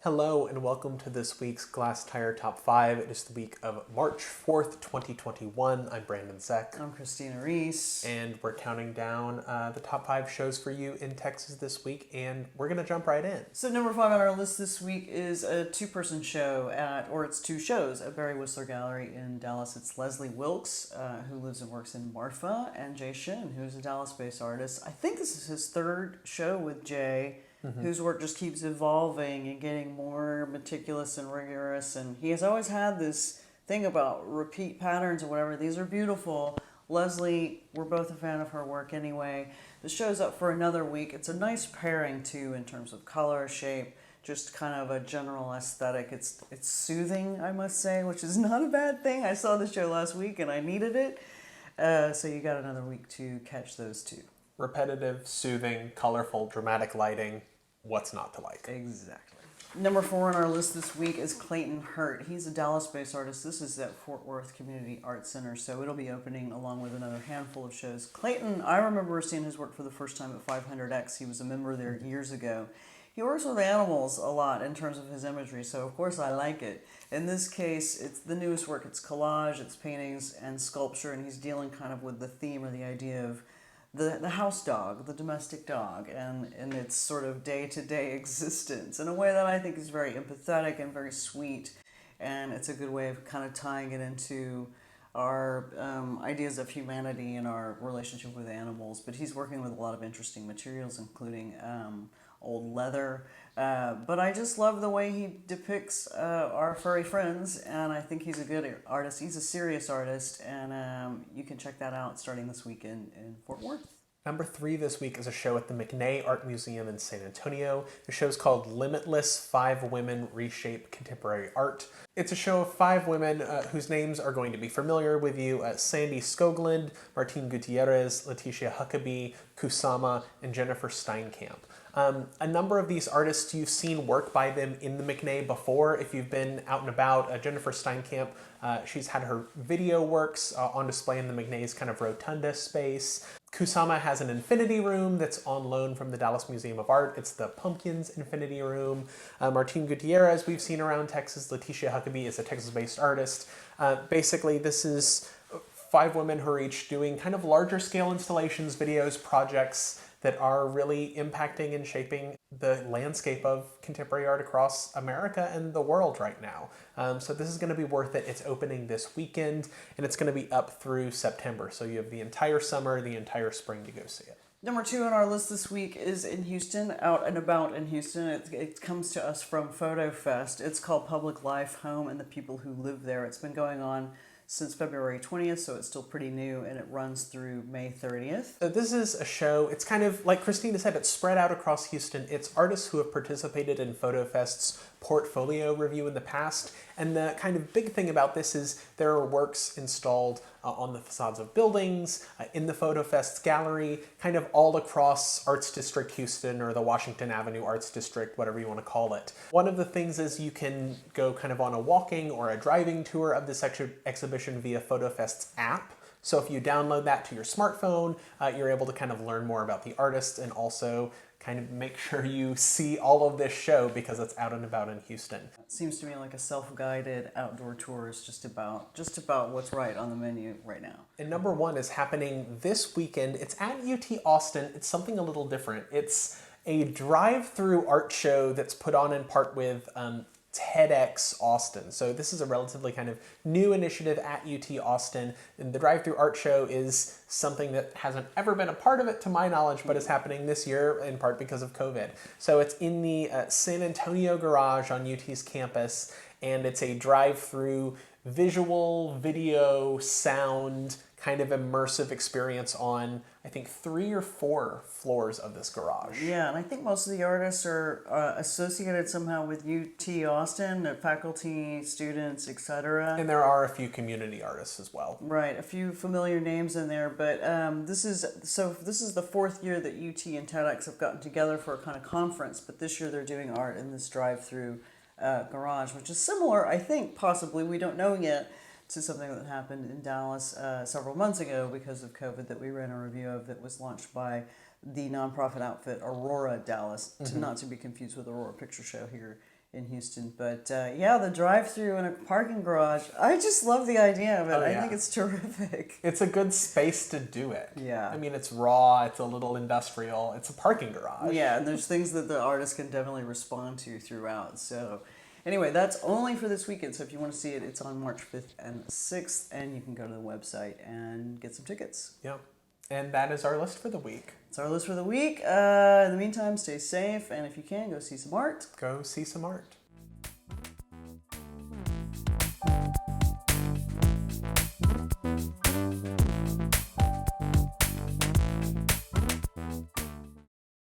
Hello and welcome to this week's Glass Tire Top 5. It is the week of March 4th, 2021. I'm Brandon Zeck. I'm Christina Reese. And we're counting down the top 5 shows for you in Texas this week, and we're going to jump right in. So number 5 on our list this week is a two-person show it's two shows at Barry Whistler Gallery in Dallas. It's Leslie Wilkes, who lives and works in Marfa, and Jay Shin, who's a Dallas-based artist. I think this is his third show with Jay. Whose work just keeps evolving and getting more meticulous and rigorous. And he has always had this thing about repeat patterns or whatever. These are beautiful. Leslie, we're both a fan of her work anyway. The show's up for another week. It's a nice pairing, too, in terms of color, shape, just kind of a general aesthetic. It's soothing, I must say, which is not a bad thing. I saw the show last week and I needed it. So you got another week to catch those two. Repetitive, soothing, colorful, dramatic lighting. What's not to like? Exactly. Number 4 on our list this week is Clayton Hurt. He's a Dallas-based artist. This is at Fort Worth Community Arts Center, so it'll be opening along with another handful of shows. Clayton, I remember seeing his work for the first time at 500X. He was a member there years ago. He works with animals a lot in terms of his imagery, so of course I like it. In this case, it's the newest work. It's collage, it's paintings, and sculpture, and he's dealing kind of with the theme or the idea of the house dog, the domestic dog, and its sort of day-to-day existence in a way that I think is very empathetic and very sweet, and it's a good way of kind of tying it into our ideas of humanity and our relationship with animals. But he's working with a lot of interesting materials, including old leather, but I just love the way he depicts our furry friends, and I think he's a good artist. He's a serious artist, and you can check that out starting this weekend in Fort Worth. Number 3 this week is a show at the McNay Art Museum in San Antonio. The show's called Limitless: 5 Women Reshape Contemporary Art. It's a show of 5 women whose names are going to be familiar with you. Sandy Skoglund, Martine Gutierrez, Letitia Huckabee, Kusama, and Jennifer Steinkamp. A number of these artists, you've seen work by them in the McNay before. If you've been out and about, Jennifer Steinkamp, she's had her video works on display in the McNay's kind of rotunda space. Kusama has an infinity room that's on loan from the Dallas Museum of Art. It's the Pumpkins Infinity Room. Martine Gutierrez, we've seen around Texas. Letitia Huckabee is a Texas-based artist. Basically, this is 5 women who are each doing kind of larger scale installations, videos, projects that are really impacting and shaping the landscape of contemporary art across America and the world right now. So this is going to be worth it. It's opening this weekend, and it's going to be up through September. So you have the entire summer, the entire spring to go see it. Number 2 on our list this week is in Houston, out and about in Houston. It comes to us from Photo Fest. It's called Public Life, Home, and the People Who Live There. It's been going on since February 20th, so it's still pretty new, and it runs through May 30th. So this is a show, it's kind of, like Christina said, it's spread out across Houston. It's artists who have participated in Photo Fest's portfolio review in the past, and the kind of big thing about this is there are works installed on the facades of buildings, in the Photo Fest's gallery, kind of all across Arts District Houston or the Washington Avenue Arts District, whatever you want to call it. One of the things is you can go kind of on a walking or a driving tour of this exhibition via Photo Fest's app. So if you download that to your smartphone, you're able to kind of learn more about the artist and also kind of make sure you see all of this show because it's out and about in Houston. It seems to me like a self-guided outdoor tour is just about what's right on the menu right now. And number 1 is happening this weekend. It's at UT Austin. It's something a little different. It's a drive-through art show that's put on in part with TEDx Austin. So this is a relatively kind of new initiative at UT Austin. And the drive-through art show is something that hasn't ever been a part of it to my knowledge, but is happening this year in part because of COVID. So it's in the San Antonio garage on UT's campus, and it's a drive-through visual, video, sound, kind of immersive experience on, I think, 3 or 4 floors of this garage. Yeah, and I think most of the artists are associated somehow with UT Austin, faculty, students, etc. And there are a few community artists as well. Right, a few familiar names in there, but this is the 4th year that UT and TEDx have gotten together for a kind of conference, but this year they're doing art in this drive-through garage, which is similar, I think, possibly, we don't know yet, to something that happened in Dallas several months ago because of COVID that we ran a review of that was launched by the nonprofit outfit Aurora Dallas, not to be confused with Aurora Picture Show here in Houston. But yeah, the drive-through in a parking garage. I just love the idea of it. Oh, I yeah. think it's terrific. It's a good space to do it. Yeah. I mean, it's raw, it's a little industrial, it's a parking garage. Yeah, and there's things that the artist can definitely respond to throughout. So anyway, that's only for this weekend. So if you want to see it, it's on March 5th and 6th, and you can go to the website and get some tickets. Yeah. And that is our list for the week. It's our list for the week. In the meantime, stay safe, and if you can, go see some art. Go see some art.